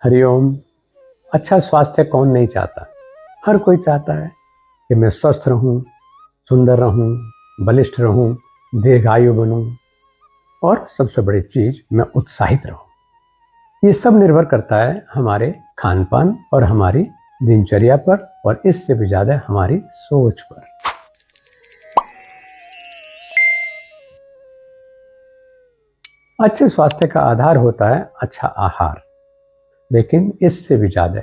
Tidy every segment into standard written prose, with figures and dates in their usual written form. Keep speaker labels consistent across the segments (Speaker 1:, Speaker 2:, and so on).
Speaker 1: हरिओम। अच्छा स्वास्थ्य कौन नहीं चाहता। हर कोई चाहता है कि मैं स्वस्थ रहूं, सुंदर रहूं, बलिष्ठ रहूं, दीर्घायु बनूं और सबसे बड़ी चीज मैं उत्साहित रहूं। ये सब निर्भर करता है हमारे खान पान और हमारी दिनचर्या पर, और इससे भी ज्यादा हमारी सोच पर। अच्छे स्वास्थ्य का आधार होता है अच्छा आहार, लेकिन इससे भी ज्यादा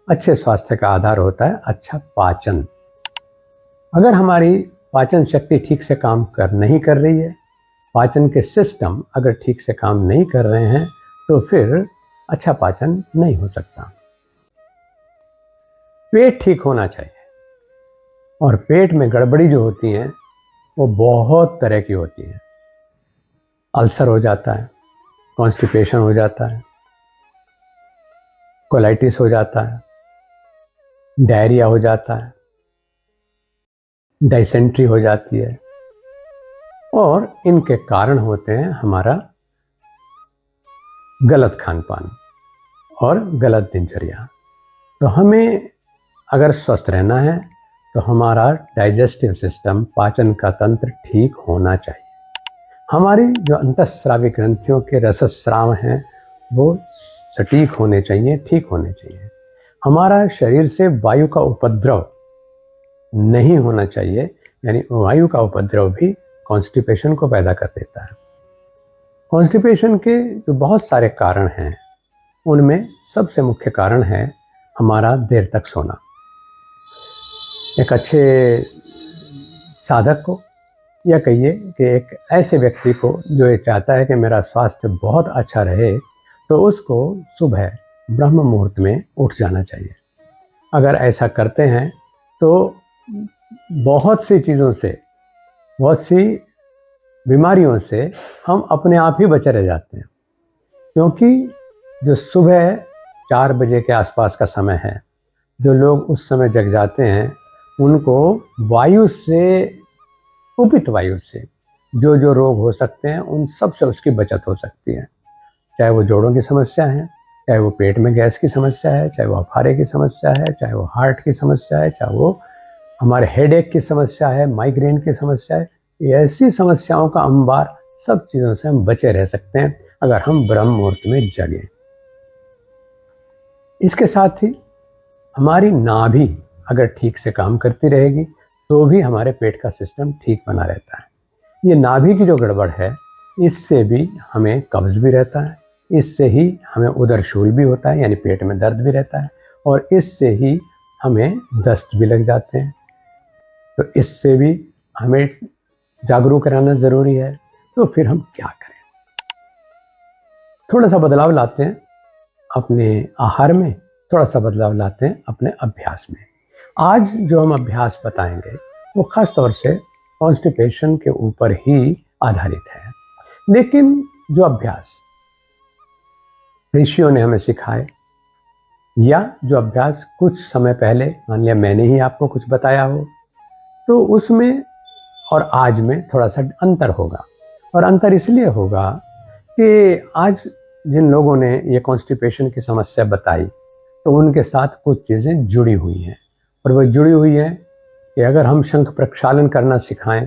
Speaker 1: अच्छे स्वास्थ्य का आधार होता है अच्छा पाचन। अगर हमारी पाचन शक्ति ठीक से काम नहीं कर रही है, पाचन के सिस्टम अगर ठीक से काम नहीं कर रहे हैं, तो फिर अच्छा पाचन नहीं हो सकता। पेट ठीक होना चाहिए, और पेट में गड़बड़ी जो होती है वो बहुत तरह की होती है। अल्सर हो जाता है, कॉन्स्टिपेशन हो जाता है, कोलाइटिस हो जाता है, डायरिया हो जाता है, डाइसेंट्री हो जाती है, और इनके कारण होते हैं हमारा गलत खान पान और गलत दिनचर्या। तो हमें अगर स्वस्थ रहना है तो हमारा डाइजेस्टिव सिस्टम, पाचन का तंत्र ठीक होना चाहिए। हमारी जो अंतःस्रावी ग्रंथियों के रसस्राव हैं वो सटीक होने चाहिए, ठीक होने चाहिए। हमारा शरीर से वायु का उपद्रव नहीं होना चाहिए, यानी वायु का उपद्रव भी कॉन्स्टिपेशन को पैदा कर देता है। कॉन्स्टिपेशन के जो बहुत सारे कारण हैं, उनमें सबसे मुख्य कारण है हमारा देर तक सोना। एक अच्छे साधक को, या कहिए कि एक ऐसे व्यक्ति को जो ये चाहता है कि मेरा स्वास्थ्य बहुत अच्छा रहे, तो उसको सुबह ब्रह्म मुहूर्त में उठ जाना चाहिए। अगर ऐसा करते हैं तो बहुत सी चीज़ों से, बहुत सी बीमारियों से हम अपने आप ही बचे रह जाते हैं। क्योंकि जो सुबह 4 बजे के आसपास का समय है, जो लोग उस समय जग जाते हैं, उनको वायु से, कुपित वायु से जो जो रोग हो सकते हैं, उन सब से उसकी बचत हो सकती है। चाहे वो जोड़ों की समस्या है, चाहे वो पेट में गैस की समस्या है, चाहे वो अफारे की समस्या है, चाहे वो हार्ट की समस्या है, चाहे वो हमारे हेडेक की समस्या है, माइग्रेन की समस्या है। ऐसी समस्याओं का अंबार, सब चीज़ों से हम बचे रह सकते हैं अगर हम ब्रह्म मुहूर्त में जगें। इसके साथ ही हमारी नाभि अगर ठीक से काम करती रहेगी तो भी हमारे पेट का सिस्टम ठीक बना रहता है। ये नाभि की जो गड़बड़ है, इससे भी हमें कब्ज भी रहता है, इससे ही हमें उदरशूल भी होता है, यानी पेट में दर्द भी रहता है, और इससे ही हमें दस्त भी लग जाते हैं। तो इससे भी हमें जागरूक रहना ज़रूरी है। तो फिर हम क्या करें? थोड़ा सा बदलाव लाते हैं अपने आहार में, थोड़ा सा बदलाव लाते हैं अपने अभ्यास में। आज जो हम अभ्यास बताएंगे वो खास तौर से कॉन्स्टिपेशन के ऊपर ही आधारित है, लेकिन जो अभ्यास ऋषियों ने हमें सिखाए, या जो अभ्यास कुछ समय पहले, मान लिया मैंने ही आपको कुछ बताया हो, तो उसमें और आज में थोड़ा सा अंतर होगा। और अंतर इसलिए होगा कि आज जिन लोगों ने ये कॉन्स्टिपेशन की समस्या बताई, तो उनके साथ कुछ चीज़ें जुड़ी हुई हैं, और वो जुड़ी हुई हैं कि अगर हम शंख प्रक्षालन करना सिखाएं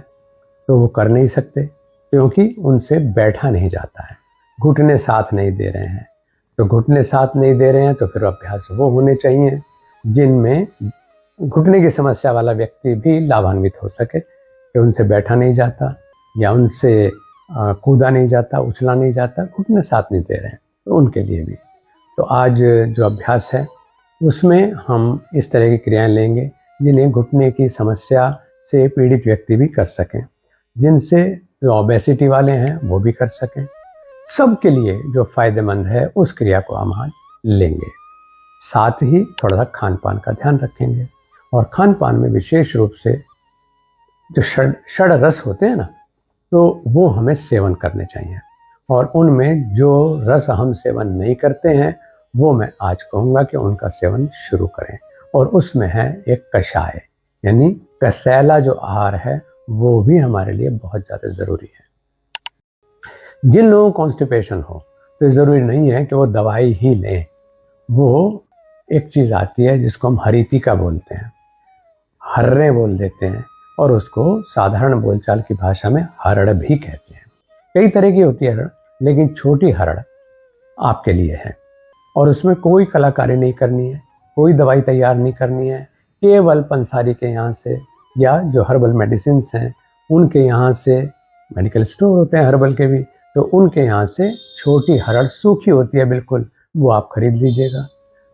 Speaker 1: तो वो कर नहीं सकते, क्योंकि उनसे बैठा नहीं जाता है, घुटने साथ नहीं दे रहे हैं। तो घुटने साथ नहीं दे रहे हैं तो फिर अभ्यास वो होने चाहिए जिनमें घुटने की समस्या वाला व्यक्ति भी लाभान्वित हो सके, कि उनसे बैठा नहीं जाता, या उनसे कूदा नहीं जाता, उछला नहीं जाता, घुटने साथ नहीं दे रहे हैं, तो उनके लिए भी। तो आज जो अभ्यास है उसमें हम इस तरह की क्रियाएं लेंगे जिन्हें घुटने की समस्या से पीड़ित व्यक्ति भी कर सकें, जिनसे जो ओबेसिटी वाले हैं वो भी कर सकें। सबके लिए जो फायदेमंद है उस क्रिया को हम आज लेंगे। साथ ही थोड़ा सा खान पान का ध्यान रखेंगे, और खान पान में विशेष रूप से जो षड रस होते हैं ना, तो वो हमें सेवन करने चाहिए। और उनमें जो रस हम सेवन नहीं करते हैं, वो मैं आज कहूँगा कि उनका सेवन शुरू करें। और उसमें है एक कषाय, यानी कसैला जो आहार है, वो भी हमारे लिए बहुत ज़्यादा ज़रूरी है। जिन लोगों को कॉन्स्टिपेशन हो, तो ज़रूरी नहीं है कि वो दवाई ही लें, वो एक चीज़ आती है जिसको हम हरीतिका बोलते हैं, हर्रे बोल देते हैं, और उसको साधारण बोलचाल की भाषा में हरड़ भी कहते हैं। कई तरह की होती है हरड़, लेकिन छोटी हरड़ आपके लिए है, और उसमें कोई कलाकारी नहीं करनी है, कोई दवाई तैयार नहीं करनी है। केवल पंसारी के यहाँ से या जो हर्बल मेडिसिन हैं उनके यहाँ से, मेडिकल स्टोर होते हैं हर्बल के भी, तो उनके यहाँ से छोटी हरड़ सूखी होती है बिल्कुल, वो आप खरीद लीजिएगा,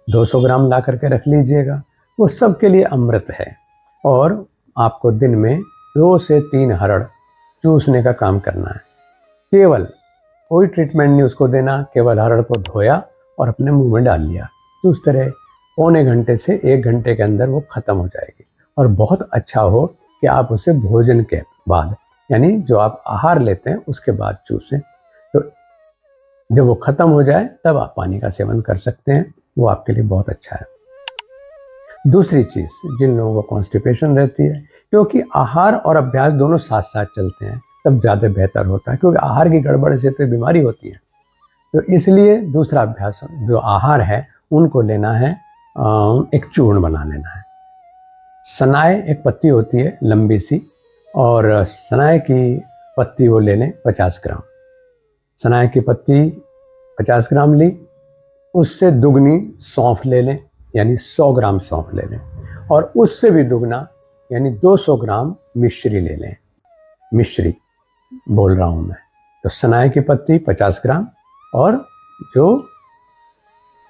Speaker 1: 200 ग्राम ला करके रख लीजिएगा। वो सबके लिए अमृत है, और आपको दिन में 2 से 3 हरड़ चूसने का काम करना है। केवल कोई ट्रीटमेंट नहीं उसको देना, केवल हरड़ को धोया और अपने मुंह में डाल लिया, चूसते रहे। पौने घंटे से 1 घंटे के अंदर वो खत्म हो जाएगी। और बहुत अच्छा हो कि आप उसे भोजन के बाद, यानी जो आप आहार लेते हैं उसके बाद चूसें, तो जब वो खत्म हो जाए तब आप पानी का सेवन कर सकते हैं, वो आपके लिए बहुत अच्छा है। दूसरी चीज़, जिन लोगों को कॉन्स्टिपेशन रहती है, क्योंकि आहार और अभ्यास दोनों साथ साथ चलते हैं तब ज़्यादा बेहतर होता है, क्योंकि आहार की गड़बड़ से तो बीमारी होती है। तो इसलिए दूसरा अभ्यास, जो आहार है उनको लेना है, एक चूर्ण बना लेना है। सनाए एक पत्ती होती है लंबी सी, और सनाए की पत्ती वो ले लें 50 ग्राम। सनाए की पत्ती 50 ग्राम ली, उससे दुगनी सौंफ ले लें, यानी 100 ग्राम सौंफ ले लें, और उससे भी दुगना यानी 200 ग्राम मिश्री ले लें। मिश्री बोल रहा हूँ मैं। तो सनाए की पत्ती 50 ग्राम और जो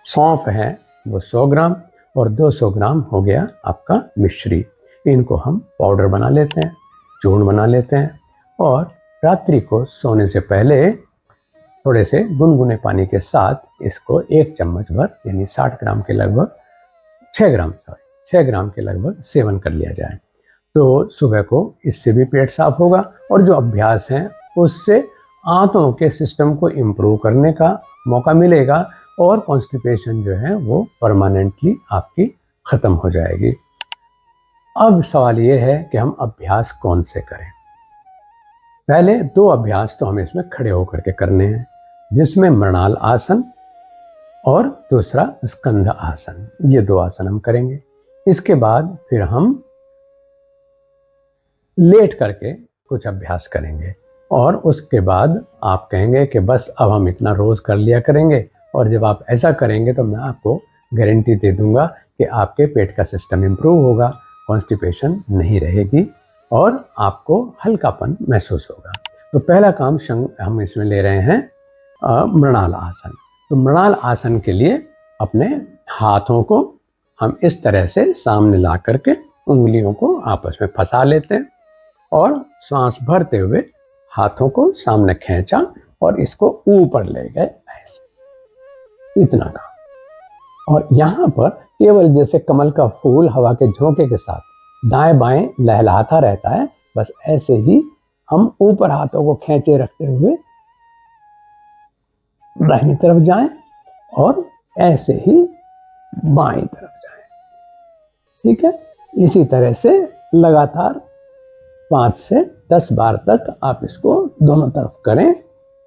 Speaker 1: सौंफ है वो 100 ग्राम, और 200 ग्राम हो गया आपका मिश्री। इनको हम पाउडर बना लेते हैं, चूर्ण बना लेते हैं, और रात्रि को सोने से पहले थोड़े से गुनगुने पानी के साथ इसको 1 चम्मच भर, यानी 60 ग्राम के लगभग, 6 ग्राम के लगभग सेवन कर लिया जाए। तो सुबह को इससे भी पेट साफ होगा, और जो अभ्यास है उससे आंतों के सिस्टम को इम्प्रूव करने का मौका मिलेगा, और कॉन्स्टिपेशन जो है वो परमानेंटली आपकी ख़त्म हो जाएगी। अब सवाल ये है कि हम अभ्यास कौन से करें। पहले 2 अभ्यास तो हमें इसमें खड़े होकर के करने हैं, जिसमें मृणाल आसन और दूसरा स्कंध आसन, ये 2 आसन हम करेंगे। इसके बाद फिर हम लेट करके कुछ अभ्यास करेंगे, और उसके बाद आप कहेंगे कि बस अब हम इतना रोज़ कर लिया करेंगे। और जब आप ऐसा करेंगे तो मैं आपको गारंटी दे दूंगा कि आपके पेट का सिस्टम इम्प्रूव होगा, कॉन्स्टिपेशन नहीं रहेगी, और आपको हल्कापन महसूस होगा। तो पहला काम हम इसमें ले रहे हैं मृणाल आसन। तो मृणाल आसन के लिए अपने हाथों को हम इस तरह से सामने ला करके उंगलियों को आपस में फंसा लेते हैं, और सांस भरते हुए हाथों को सामने खींचा और इसको ऊपर ले गए, ऐसे, इतना काम। और यहाँ पर केवल जैसे कमल का फूल हवा के झोंके के साथ दाएं बाएं लहलहाता रहता है, बस ऐसे ही हम ऊपर हाथों को खींचे रखते हुए दाहिनी तरफ जाएं, और ऐसे ही बाएं तरफ जाएं। ठीक है, इसी तरह से लगातार 5 से 10 बार तक आप इसको दोनों तरफ करें,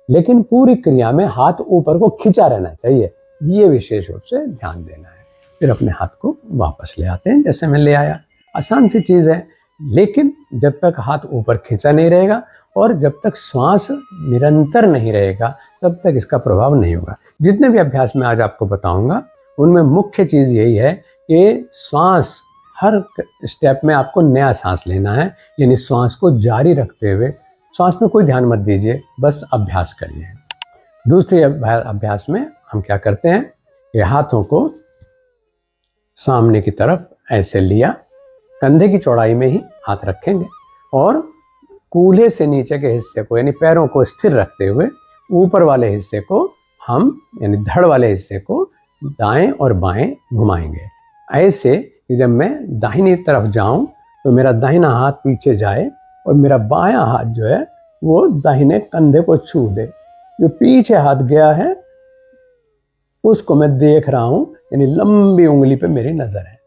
Speaker 1: लेकिन पूरी क्रिया में हाथ ऊपर को खींचा रहना चाहिए, ये विशेष रूप से ध्यान देना है। फिर अपने हाथ को वापस ले आते हैं, जैसे मैं ले आया। आसान सी चीज़ है, लेकिन जब तक हाथ ऊपर खींचा नहीं रहेगा और जब तक श्वास निरंतर नहीं रहेगा तब तक इसका प्रभाव नहीं होगा। जितने भी अभ्यास मैं आज आपको बताऊंगा उनमें मुख्य चीज़ यही है कि श्वास, हर स्टेप में आपको नया सांस लेना है, यानी श्वास को जारी रखते हुए, श्वास में कोई ध्यान मत दीजिए, बस अभ्यास करिए। दूसरे अभ्यास में हम क्या करते हैं कि हाथों को सामने की तरफ ऐसे लिया, कंधे की चौड़ाई में ही हाथ रखेंगे, और कूल्हे से नीचे के हिस्से को, यानी पैरों को स्थिर रखते हुए ऊपर वाले हिस्से को हम, यानी धड़ वाले हिस्से को दाएं और बाएं घुमाएंगे, ऐसे कि जब मैं दाहिनी तरफ जाऊं तो मेरा दाहिना हाथ पीछे जाए और मेरा बायां हाथ जो है वो दाहिने कंधे को छू दे। जो पीछे हाथ गया है उसको मैं देख रहा हूं, यानी लंबी उंगली पे मेरी नजर है।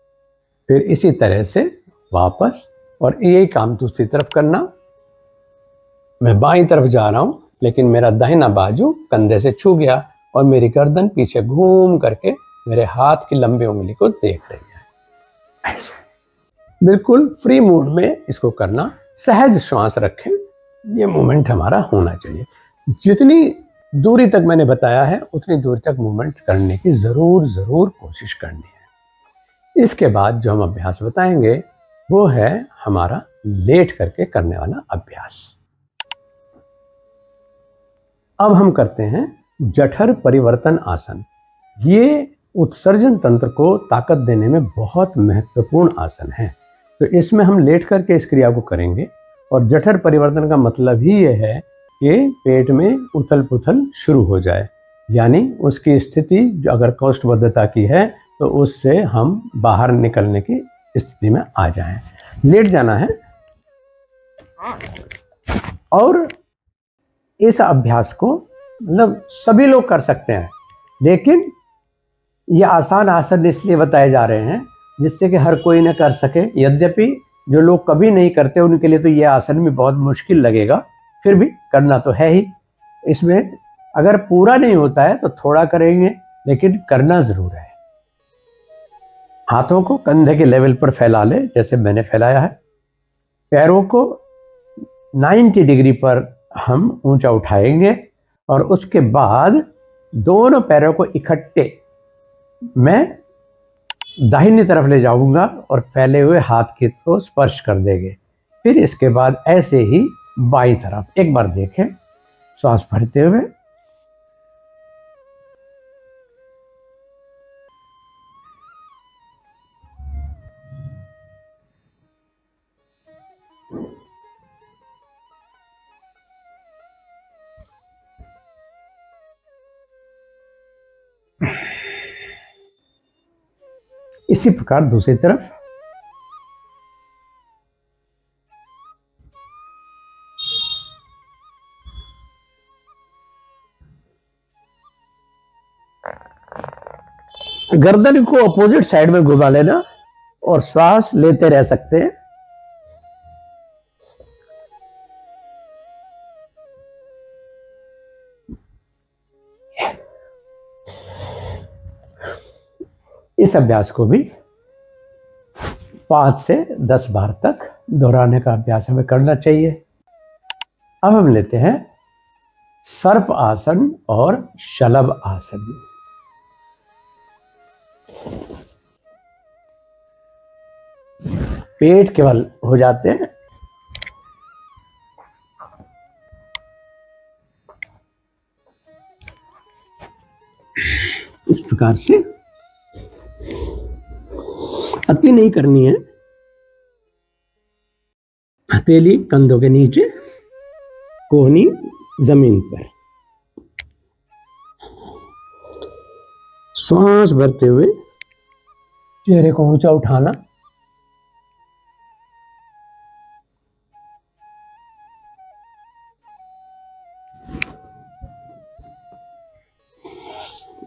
Speaker 1: फिर इसी तरह से वापस, और यही काम दूसरी तरफ करना। मैं बाईं तरफ जा रहा हूं लेकिन मेरा दाहिना बाजू कंधे से छू गया और मेरी गर्दन पीछे घूम करके मेरे हाथ की लंबी उंगली को देख रही है। ऐसे बिल्कुल फ्री मूड में इसको करना, सहज श्वास रखें, ये मूवमेंट हमारा होना चाहिए। जितनी दूरी तक मैंने बताया है उतनी दूरी तक मूवमेंट करने की जरूर कोशिश करनी है। इसके बाद जो हम अभ्यास बताएंगे वो है हमारा लेट करके करने वाला अभ्यास। अब हम करते हैं जठर परिवर्तन आसन। ये उत्सर्जन तंत्र को ताकत देने में बहुत महत्वपूर्ण आसन है। तो इसमें हम लेट करके इस क्रिया को करेंगे और जठर परिवर्तन का मतलब ही यह है कि पेट में उथल पुथल शुरू हो जाए, यानी उसकी स्थिति अगर कोष्ठबद्धता की है तो उससे हम बाहर निकलने की स्थिति में आ जाएं। लेट जाना है और इस अभ्यास को मतलब सभी लोग कर सकते हैं, लेकिन ये आसान आसन इसलिए बताए जा रहे हैं जिससे कि हर कोई न कर सके। यद्यपि जो लोग कभी नहीं करते उनके लिए तो ये आसन भी बहुत मुश्किल लगेगा, फिर भी करना तो है ही। इसमें अगर पूरा नहीं होता है तो थोड़ा करेंगे, लेकिन करना जरूर है। हाथों को कंधे के लेवल पर फैला ले जैसे मैंने फैलाया है। पैरों को 90 डिग्री पर हम ऊंचा उठाएंगे और उसके बाद दोनों पैरों को इकट्ठे मैं दाहिनी तरफ ले जाऊंगा और फैले हुए हाथ की को स्पर्श कर देंगे। फिर इसके बाद ऐसे ही बाईं तरफ एक बार देखें, सांस भरते हुए इसी प्रकार दूसरी तरफ। गर्दन को अपोजिट साइड में घुमा लेना और श्वास लेते रह सकते हैं। इस अभ्यास को भी 5 से 10 बार तक दोहराने का अभ्यास हमें करना चाहिए। अब हम लेते हैं सर्प आसन और शलभ आसन। पेट केवल हो जाते हैं, इस प्रकार से अति नहीं करनी है। हथेली कंधों के नीचे, कोहनी जमीन पर। श्वास भरते हुए चेहरे को ऊंचा उठाना,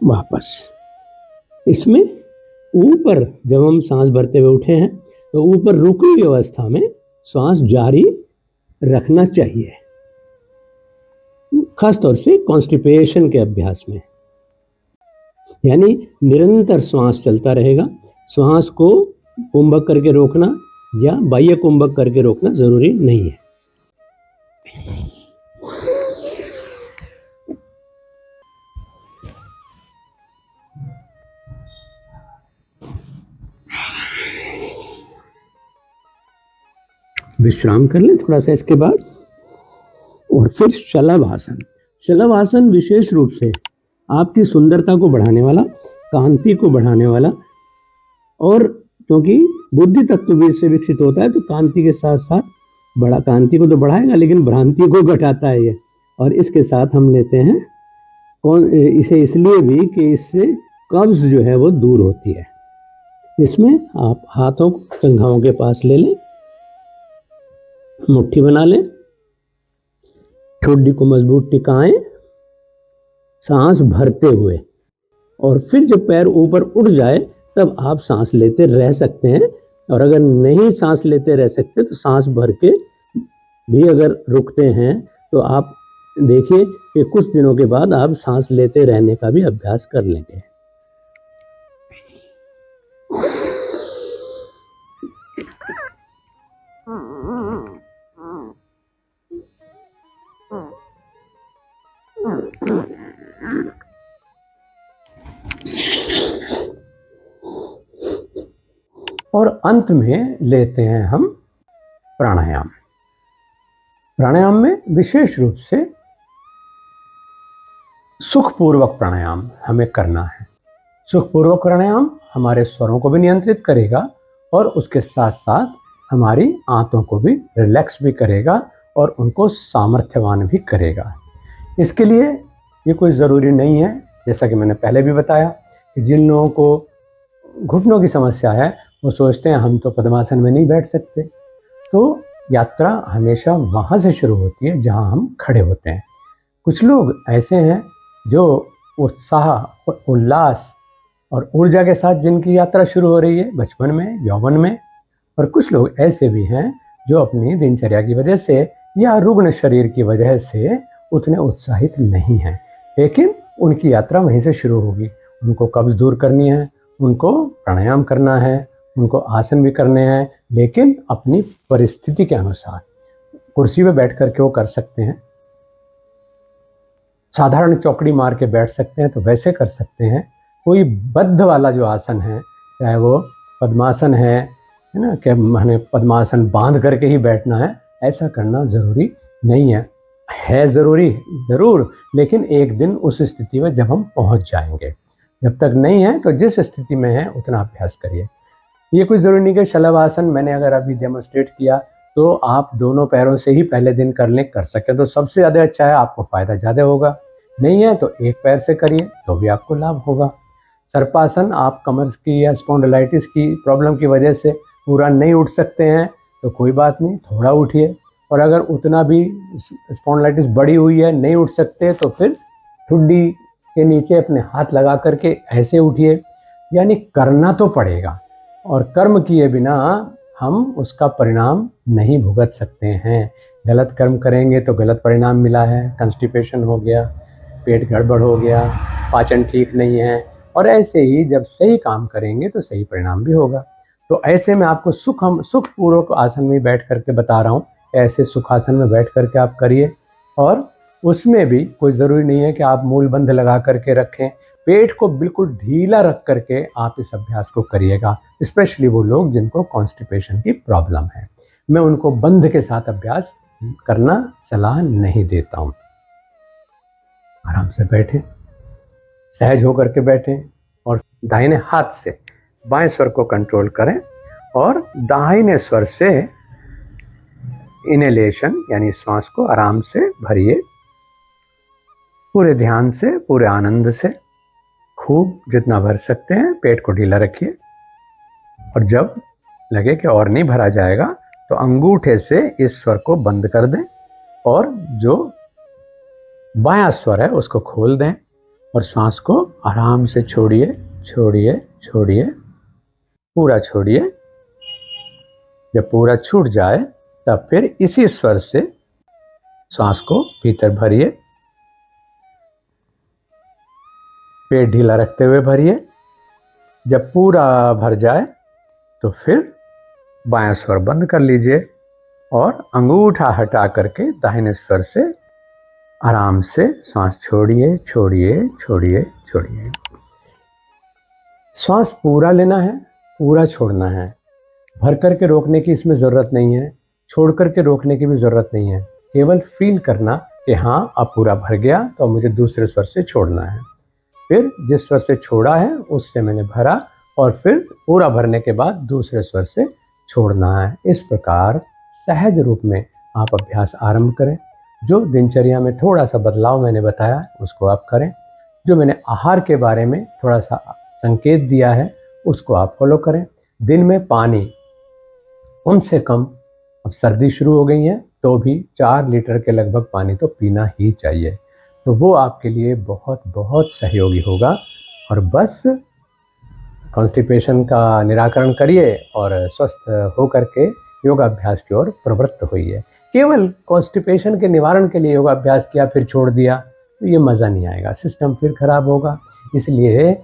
Speaker 1: वापस। इसमें ऊपर जब हम सांस भरते हुए उठे हैं तो ऊपर रुकी हुई अवस्था में श्वास जारी रखना चाहिए, खासतौर से कॉन्स्टिपेशन के अभ्यास में। यानी निरंतर श्वास चलता रहेगा। श्वास को कुंभक करके रोकना या बाह्य कुंभक करके रोकना जरूरी नहीं है। विश्राम कर लें थोड़ा सा इसके बाद, और फिर शलभ आसन। शलभ आसन विशेष रूप से आपकी सुंदरता को बढ़ाने वाला, कांति को बढ़ाने वाला, और क्योंकि बुद्धि तत्व भी इससे विकसित होता है तो कांति के साथ साथ बड़ा कांति को तो बढ़ाएगा लेकिन भ्रांति को घटाता है ये। और इसके साथ हम लेते हैं इसे इसलिए भी कि इससे कब्ज जो है वो दूर होती है। इसमें आप हाथों को जंघाओं के पास ले लें, मुट्ठी बना लें, ठोडी को मजबूत टिकाएं सांस भरते हुए, और फिर जब पैर ऊपर उठ जाए तब आप सांस लेते रह सकते हैं। और अगर नहीं सांस लेते रह सकते तो सांस भर के भी अगर रुकते हैं तो आप देखिए कि कुछ दिनों के बाद आप सांस लेते रहने का भी अभ्यास कर लेंगे। और अंत में लेते हैं हम प्राणायाम। प्राणायाम में विशेष रूप से सुखपूर्वक प्राणायाम हमें करना है। सुखपूर्वक प्राणायाम हमारे स्वरों को भी नियंत्रित करेगा और उसके साथ साथ हमारी आंतों को भी रिलैक्स भी करेगा और उनको सामर्थ्यवान भी करेगा। इसके लिए ये कोई ज़रूरी नहीं है, जैसा कि मैंने पहले भी बताया कि जिन लोगों को घुटनों की समस्या है वो सोचते हैं हम तो पद्मासन में नहीं बैठ सकते। तो यात्रा हमेशा वहाँ से शुरू होती है जहाँ हम खड़े होते हैं। कुछ लोग ऐसे हैं जो उत्साह, उल्लास और ऊर्जा के साथ जिनकी यात्रा शुरू हो रही है बचपन में, यौवन में, और कुछ लोग ऐसे भी हैं जो अपनी दिनचर्या की वजह से या रुग्ण शरीर की वजह से उतने उत्साहित नहीं हैं, लेकिन उनकी यात्रा वहीं से शुरू होगी। उनको कब्ज दूर करनी है, उनको प्राणायाम करना है, उनको आसन भी करने हैं, लेकिन अपनी परिस्थिति के अनुसार। कुर्सी पे बैठ करके वो कर सकते हैं, साधारण चौकड़ी मार के बैठ सकते हैं तो वैसे कर सकते हैं। कोई बद्ध वाला जो आसन है, चाहे वो पद्मासन है ना, कि मैंने पद्मासन बांध करके ही बैठना है, ऐसा करना ज़रूरी नहीं है ज़रूरी ज़रूर, लेकिन एक दिन उस स्थिति में जब हम पहुंच जाएंगे। जब तक नहीं है तो जिस स्थिति में है उतना अभ्यास करिए। ये कोई ज़रूरी नहीं कि शलभासन मैंने अगर अभी डेमोन्स्ट्रेट किया तो आप दोनों पैरों से ही पहले दिन कर सके तो सबसे ज़्यादा अच्छा है, आपको फ़ायदा ज़्यादा होगा। नहीं है तो एक पैर से करिए तो भी आपको लाभ होगा। सर्पासन आप कमर की या स्पॉन्डिलाइटिस की प्रॉब्लम की वजह से पूरा नहीं उठ सकते हैं तो कोई बात नहीं, थोड़ा उठिए। और अगर उतना भी स्पॉन्डिलाइटिस बढ़ी हुई है, नहीं उठ सकते, तो फिर ठुड्डी के नीचे अपने हाथ लगा करके ऐसे उठिए। यानी करना तो पड़ेगा, और कर्म किए बिना हम उसका परिणाम नहीं भुगत सकते हैं। गलत कर्म करेंगे तो गलत परिणाम मिला है, कंस्टिपेशन हो गया, पेट गड़बड़ हो गया, पाचन ठीक नहीं है, और ऐसे ही जब सही काम करेंगे तो सही परिणाम भी होगा। तो ऐसे में आपको सुखपूर्वक आसन में बैठ करके बता रहा हूँ, ऐसे सुखासन में बैठ करके आप करिए। और उसमें भी कोई ज़रूरी नहीं है कि आप मूल बंध लगा करके रखें, पेट को बिल्कुल ढीला रख करके आप इस अभ्यास को करिएगा। स्पेशली वो लोग जिनको कॉन्स्टिपेशन की प्रॉब्लम है, मैं उनको बंध के साथ अभ्यास करना सलाह नहीं देता हूँ। आराम से बैठें, सहज होकर के बैठें और दाहिने हाथ से बाएं स्वर को कंट्रोल करें और दाहिने स्वर से इनहेलेशन यानी श्वास को आराम से भरिए, पूरे ध्यान से, पूरे आनंद से, खूब जितना भर सकते हैं। पेट को ढीला रखिए और जब लगे कि और नहीं भरा जाएगा तो अंगूठे से इस स्वर को बंद कर दें और जो बायां स्वर है उसको खोल दें और सांस को आराम से छोड़िए छोड़िए छोड़िए, पूरा छोड़िए। जब पूरा छूट जाए तब फिर इसी स्वर से सांस को भीतर भरिए, पेट ढीला रखते हुए भरिए। जब पूरा भर जाए तो फिर बायां स्वर बंद कर लीजिए और अंगूठा हटा करके दाहिने स्वर से आराम से सांस छोड़िए छोड़िए छोड़िए छोड़िए। सांस पूरा लेना है, पूरा छोड़ना है। भर करके रोकने की इसमें ज़रूरत नहीं है, छोड़ करके रोकने की भी ज़रूरत नहीं है। केवल फील करना कि हाँ अब पूरा भर गया तो मुझे दूसरे स्वर से छोड़ना है। फिर जिस स्वर से छोड़ा है उससे मैंने भरा और फिर पूरा भरने के बाद दूसरे स्वर से छोड़ना है। इस प्रकार सहज रूप में आप अभ्यास आरंभ करें। जो दिनचर्या में थोड़ा सा बदलाव मैंने बताया उसको आप करें। जो मैंने आहार के बारे में थोड़ा सा संकेत दिया है उसको आप फॉलो करें। दिन में पानी कम से कम, अब सर्दी शुरू हो गई है तो भी 4 लीटर के लगभग पानी तो पीना ही चाहिए, तो वो आपके लिए बहुत बहुत सहयोगी होगा। और बस कॉन्स्टिपेशन का निराकरण करिए और स्वस्थ हो करके योगाभ्यास की ओर प्रवृत्त होइए। केवल कॉन्स्टिपेशन के निवारण के लिए योगाभ्यास किया फिर छोड़ दिया तो ये मज़ा नहीं आएगा, सिस्टम फिर खराब होगा। इसलिए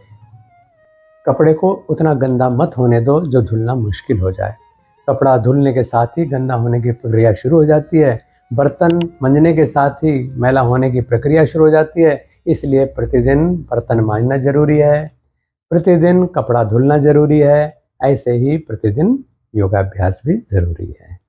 Speaker 1: कपड़े को उतना गंदा मत होने दो जो धुलना मुश्किल हो जाए। कपड़ा धुलने के साथ ही गंदा होने की प्रक्रिया शुरू हो जाती है, बर्तन मंजने के साथ ही मैला होने की प्रक्रिया शुरू हो जाती है। इसलिए प्रतिदिन बर्तन मांजना जरूरी है, प्रतिदिन कपड़ा धुलना जरूरी है। ऐसे ही प्रतिदिन योगाभ्यास भी ज़रूरी है।